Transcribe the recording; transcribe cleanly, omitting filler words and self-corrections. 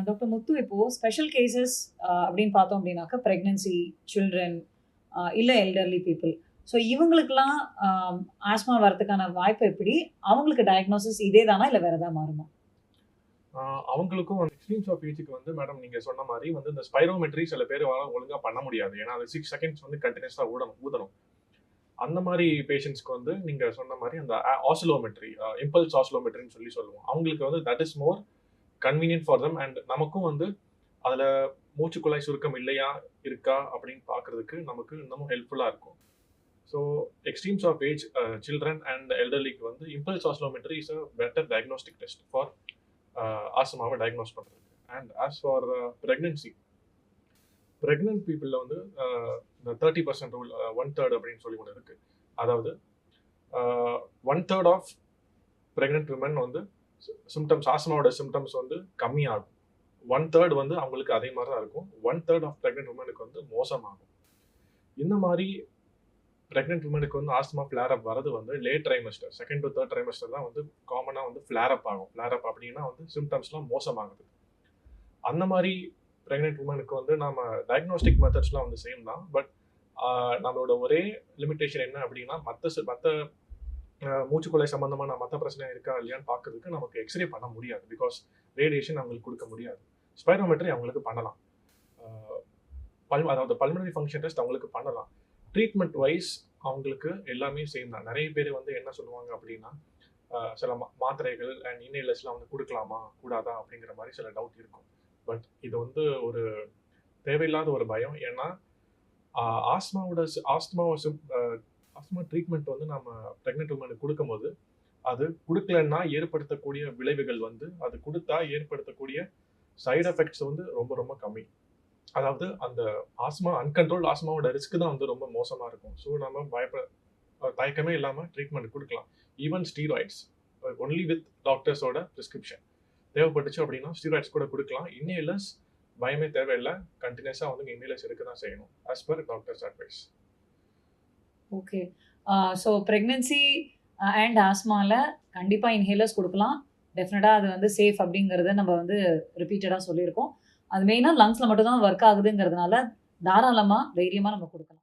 Doctor முத்து இப்போ special cases அப்படின்னு பார்த்தோம் அப்படின்னாக்கா பிரெக்னன்சி, சில்ட்ரன் இல்ல எல்டர்லி பீப்புள். ஸோ இவங்களுக்கெல்லாம் ஆஸ்மா வரதுக்கான வாய்ப்பு எப்படி? அவங்களுக்கு டயக்னோசிஸ் இதே தானா இல்ல வேற ஏதாவது மாறுமா? அவங்களுக்கும் வந்து எக்ஸ்ட்ரீம்ஸ் ஆஃப் ஏஜுக்கு வந்து மேடம் நீங்க சொன்ன மாதிரி வந்து இந்த ஸ்பைரோமெட்ரி சில பேர் ஒழுங்கா பண்ண முடியாது. ஏன்னா அது 6 செகண்ட்ஸ் வந்து கண்டினியூஸா ஊதணும். அந்த மாதிரி பேஷண்ட்ஸ்க்கு வந்து நீங்க சொன்ன மாதிரி அந்த ஆசிலோமெட்ரி, இம்பல்ஸ் ஆசிலோமெட்ரின்னு சொல்லுவோம். அவங்களுக்கு வந்து that is more convenient for them. And நமக்கும் வந்து அதுல மூச்சுக்குழாய் சுருக்கம் இல்லையா இருக்கா அப்படின்னு பாக்குறதுக்கு நமக்கு இன்னமும் ஹெல்ப்ஃபுல்லா இருக்கும். So extremes of age children and எல்டர்லிக்கு வந்து impulse oscillometry is a better diagnostic test for ஆஸ்மாவை டயக்னோஸ் பண்ணுறது. அண்ட் ஆஸ் ஃபார் ப்ரெக்னென்ட் பீப்புளில் வந்து இந்த 30% ரூல், 1/3 அப்படின்னு சொல்லி ஒன்று இருக்குது. அதாவது 1/3 ஆஃப் ப்ரெக்னென்ட் விமன் வந்து சிம்டம்ஸ், ஆஸ்மாவோட சிம்டம்ஸ் வந்து கம்மியாகும். 1/3 வந்து அவங்களுக்கு அதே மாதிரி தான் இருக்கும். 1/3 ஆஃப் ப்ரெக்னென்ட் விமனுக்கு வந்து மோசமாகும். இந்த மாதிரி ப்ரெக்னென்ட் விமனுக்கு வந்து ஆஸ்மா ஃப்ளேர் அப் வரது வந்து late trimester, 2nd to 3rd trimester தான் வந்து காமனாக வந்து ஃப்ளேர் அப் ஆகும். ஃப்ளேர் அப் அப்படின்னா வந்து சிம்டம்ஸ்லாம் மோசமாகுது. அந்த மாதிரி ப்ரெக்னென்ட் உமனுக்கு வந்து நம்ம டயக்னோஸ்டிக் மெத்தட்ஸ்லாம் வந்து சேம் தான். பட் நம்மளோட ஒரே லிமிட்டேஷன் என்ன அப்படின்னா மற்ற மூச்சுக்குழாய் சம்பந்தமான மற்ற பிரச்சனை இருக்கா இல்லையான்னு பார்க்கறதுக்கு நமக்கு எக்ஸ்ரே பண்ண முடியாது. பிகாஸ் ரேடியேஷன் அவங்களுக்கு கொடுக்க முடியாது. ஸ்பைரோமெட்ரி அவங்களுக்கு பண்ணலாம். அதாவது பல்மனரி ஃபங்க்ஷன் டெஸ்ட் அவங்களுக்கு பண்ணலாம். ட்ரீட்மெண்ட் வைஸ் அவங்களுக்கு எல்லாமே சேம் தான். நிறைய பேர் வந்து என்ன சொல்லுவாங்க அப்படின்னா சில மாத்திரைகள் அண்ட் இன்ஹேலர்ஸ்லாம் வந்து கொடுக்கலாமா கூடாதா அப்படிங்கிற மாதிரி சில டவுட் இருக்கும். பட் இது வந்து ஒரு தேவையில்லாத ஒரு பயம். ஏன்னா ஆஸ்மா ட்ரீட்மெண்ட் வந்து நம்ம ப்ரெக்னென்ட் உமனுக்கு கொடுக்கும்போது அது கொடுக்கலன்னா ஏற்படுத்தக்கூடிய விளைவுகள் வந்து அது கொடுத்தா ஏற்படுத்தக்கூடிய சைடு எஃபெக்ட்ஸ் வந்து ரொம்ப ரொம்ப கம்மி. அதாவது அந்த அன்கண்ட்ரோல் ஆஸ்மாவோட ரிஸ்க் தான் வந்து ரொம்ப மோசமாக இருக்கும். ஸோ நம்ம தயக்கமே இல்லாமல் ட்ரீட்மெண்ட் கொடுக்கலாம். ஈவன் ஸ்டீராய்ட்ஸ் ஒன்லி வித் டாக்டர்ஸோட ப்ரிஸ்கிரிப்ஷன் தேவைப்பட்டுச்சு அப்படின்னா ஸ்டீராய்ட்ஸ் கூட கொடுக்கலாம். இன்னேலர்ஸ் பயமே தேவையில்லை. கண்டினியூஸாக வந்து இன்னேலர்ஸ் எடுக்க தான் செய்யணும் as per doctors advice. Okay. So pregnancy and ஆஸ்மாவில் கண்டிப்பாக இன்ஹேலர்ஸ் கொடுக்கலாம். டெஃபினட்டாக அது வந்து சேஃப் அப்படிங்கிறத நம்ம வந்து ரிப்பீட்டடாக சொல்லியிருக்கோம். அது மெயினாக லங்ஸில் மட்டும் தான் ஒர்க் ஆகுதுங்கிறதுனால தாராளமாக தைரியமாக நம்ம கொடுக்கலாம்.